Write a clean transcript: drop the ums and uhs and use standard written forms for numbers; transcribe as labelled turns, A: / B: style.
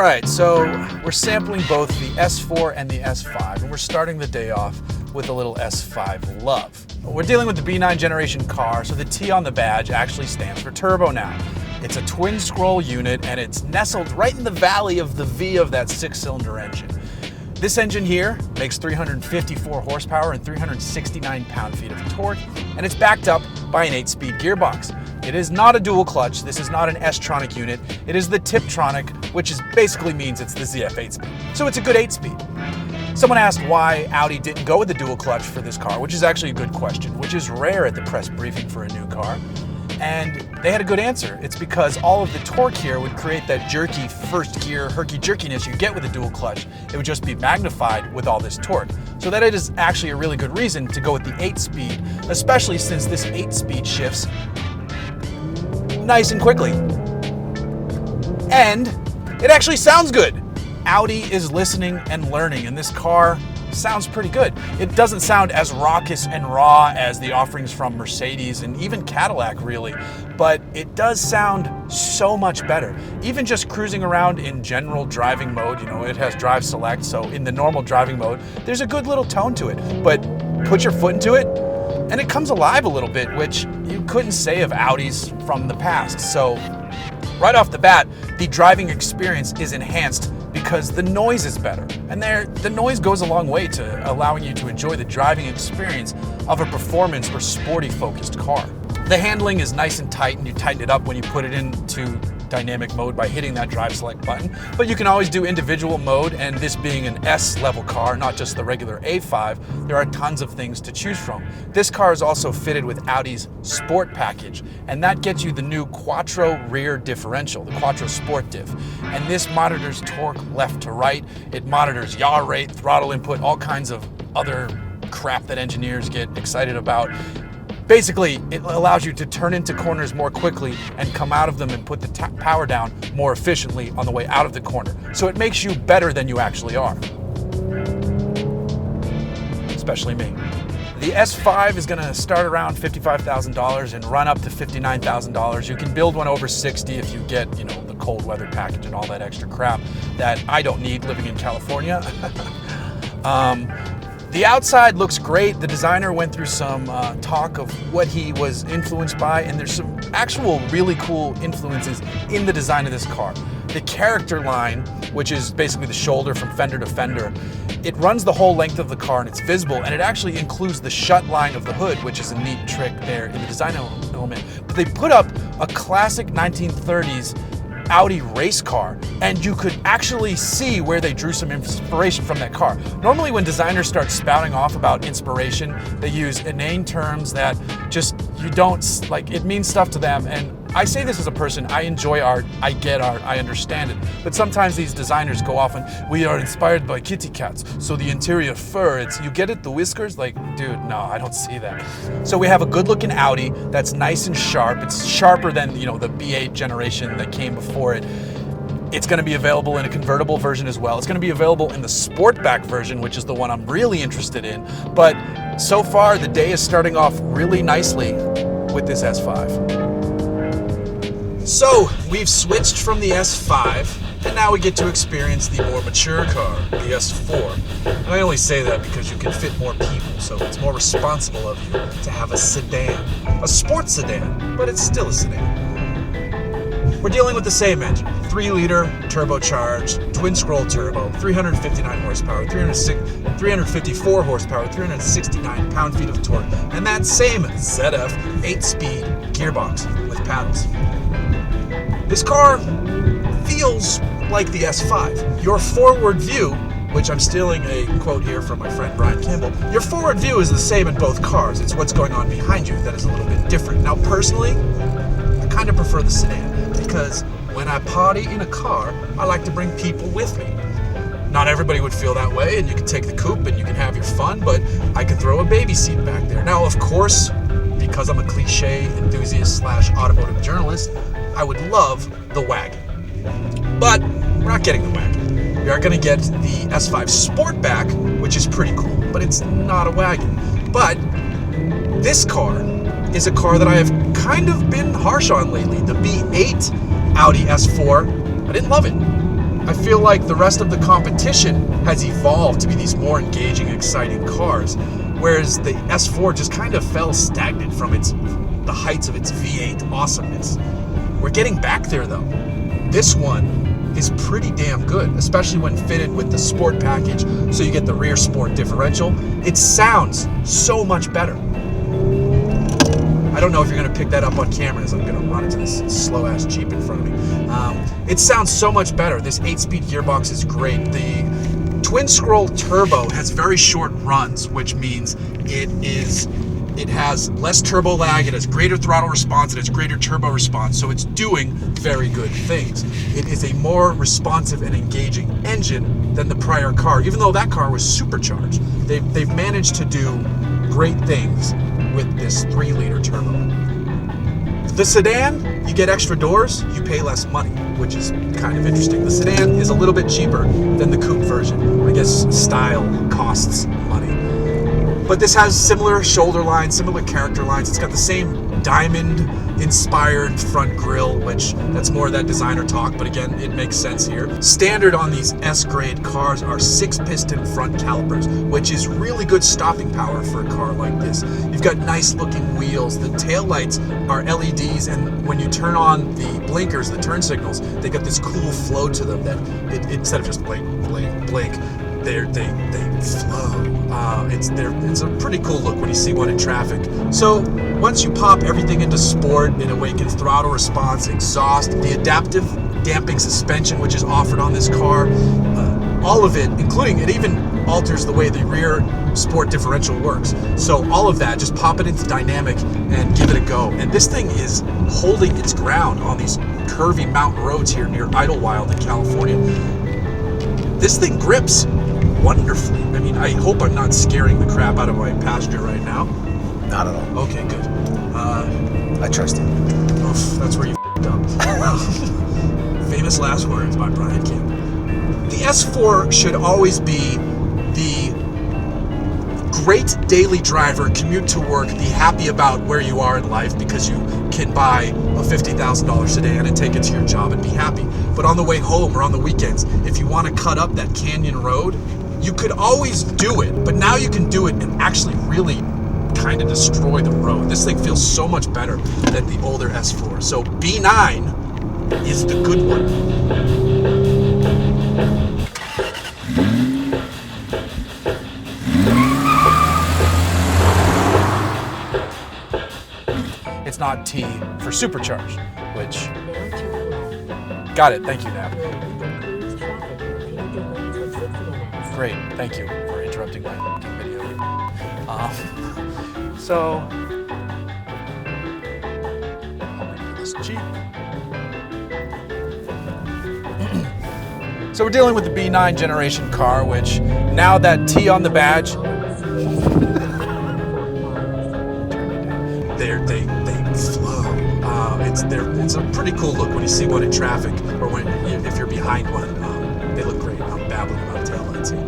A: right, so we're sampling both the S4 and the S5, and we're starting the day off with a little S5 love. We're dealing with the B9 generation car, so the T on the badge actually stands for turbo now. It's a twin scroll unit, and it's nestled right in the valley of the V of that 6-cylinder engine. This engine here makes 354 horsepower and 369 pound-feet of torque, and it's backed up by an 8-speed gearbox. It is not a dual clutch. This is not an S-tronic unit. It is the Tiptronic, which basically means it's the ZF 8-speed. So it's a good 8-speed. Someone asked why Audi didn't go with the dual clutch for this car, which is actually a good question, which is rare at the press briefing for a new car. And they had a good answer. It's because all of the torque here would create that jerky first gear, herky-jerkiness you get with a dual clutch. It would just be magnified with all this torque. So that is actually a really good reason to go with the 8-speed, especially since this 8-speed shifts nice and quickly. And it actually sounds good. Audi is listening and learning, and this car sounds pretty good. It doesn't sound as raucous and raw as the offerings from Mercedes and even Cadillac really, but it does sound so much better. Even just cruising around in general driving mode, it has drive select, so in the normal driving mode, there's a good little tone to it, but put your foot into it, and it comes alive a little bit, which you couldn't say of Audis from the past. So right off the bat, the driving experience is enhanced because the noise is better. And the noise goes a long way to allowing you to enjoy the driving experience of a performance or sporty focused car. The handling is nice and tight, and you tighten it up when you put it into dynamic mode by hitting that drive select button. But you can always do individual mode, and this being an S level car, not just the regular A5, there are tons of things to choose from. This car is also fitted with Audi's Sport package, and that gets you the new Quattro rear differential, the Quattro Sport diff. And this monitors torque left to right. It monitors yaw rate, throttle input, all kinds of other crap that engineers get excited about. Basically, it allows you to turn into corners more quickly and come out of them and put the power down more efficiently on the way out of the corner. So it makes you better than you actually are. Especially me. The S5 is going to start around $55,000 and run up to $59,000. You can build one over 60 if you get, the cold weather package and all that extra crap that I don't need living in California. The outside looks great. The designer went through some talk of what he was influenced by, and there's some actual really cool influences in the design of this car. The character line, which is basically the shoulder from fender to fender, it runs the whole length of the car and it's visible, and it actually includes the shut line of the hood, which is a neat trick there in the design element. But they put up a classic 1930s Audi race car, and you could actually see where they drew some inspiration from that car. Normally when designers start spouting off about inspiration, they use inane terms that just, it means stuff to them. And I say this as a person, I enjoy art, I get art, I understand it. But sometimes these designers go off and, we are inspired by kitty cats, so the interior fur, you get it, the whiskers? Dude, no, I don't see that. So we have a good looking Audi that's nice and sharp. It's sharper than, the B8 generation that came before it. It's going to be available in a convertible version as well. It's going to be available in the Sportback version, which is the one I'm really interested in. But so far, the day is starting off really nicely with this S5. So we've switched from the S5, and now we get to experience the more mature car, the S4. And I only say that because you can fit more people, so it's more responsible of you to have a sedan. A sports sedan, but it's still a sedan. We're dealing with the same engine, 3-liter turbocharged, twin scroll turbo, 359 horsepower, 354 horsepower, 369 pound-feet of torque, and that same ZF 8-speed gearbox with paddles. This car feels like the S5. Your forward view, which I'm stealing a quote here from my friend Brian Campbell, your forward view is the same in both cars. It's what's going on behind you that is a little bit different. Now personally, I kind of prefer the sedan because when I party in a car, I like to bring people with me. Not everybody would feel that way, and you can take the coupe and you can have your fun, but I can throw a baby seat back there. Now, of course, because I'm a cliche enthusiast / automotive journalist, I would love the wagon. But we're not getting the wagon. We are going to get the S5 Sportback, which is pretty cool, but it's not a wagon. But this car is a car that I have kind of been harsh on lately. The B8 Audi S4, I didn't love it. I feel like the rest of the competition has evolved to be these more engaging, exciting cars, whereas the S4 just kind of fell stagnant from the heights of its V8 awesomeness. We're getting back there though. This one is pretty damn good, especially when fitted with the sport package, so you get the rear sport differential. It sounds so much better. I don't know if you're going to pick that up on camera as I'm going to run into this slow-ass Jeep in front of me. It sounds so much better. This 8-speed gearbox is great. The twin-scroll turbo has very short runs, which means it has less turbo lag, it has greater throttle response, it has greater turbo response, so it's doing very good things. It is a more responsive and engaging engine than the prior car, even though that car was supercharged. They've managed to do great things with this 3-liter turbo. The sedan, you get extra doors, you pay less money, which is kind of interesting. The sedan is a little bit cheaper than the coupe version. I guess style costs money. But this has similar shoulder lines, similar character lines. It's got the same diamond-inspired front grille, which that's more of that designer talk, but again, it makes sense here. Standard on these S-grade cars are 6-piston front calipers, which is really good stopping power for a car like this. You've got nice-looking wheels. The taillights are LEDs, and when you turn on the blinkers, the turn signals, they got this cool flow to them that instead of just blink, blink, blink, they flow. It's a pretty cool look when you see one in traffic. So once you pop everything into sport, it awakens throttle response, exhaust, the adaptive damping suspension which is offered on this car, all of it, including it even alters the way the rear sport differential works. So all of that, just pop it into dynamic and give it a go. And this thing is holding its ground on these curvy mountain roads here near Idlewild in California. This thing grips wonderfully. I mean, I hope I'm not scaring the crap out of my passenger right now.
B: Not at all.
A: Okay, good.
B: I trust you.
A: Oof, that's where you f***ed up. Famous last words by Brian Kim. The S4 should always be the great daily driver, commute to work, be happy about where you are in life because you can buy a $50,000 sedan and take it to your job and be happy. But on the way home or on the weekends, if you want to cut up that canyon road, you could always do it, but now you can do it and actually really kind of destroy the road. This thing feels so much better than the older S4. So B9 is the good one. It's not T for supercharged, which... Got it, thank you, Nav. Great, thank you for interrupting my video. So, this Jeep. So we're dealing with the B9 generation car, which now that T on the badge, they flow. It's a pretty cool look when you see one in traffic, or if you're behind one. They look great. I'm babbling about taillights here.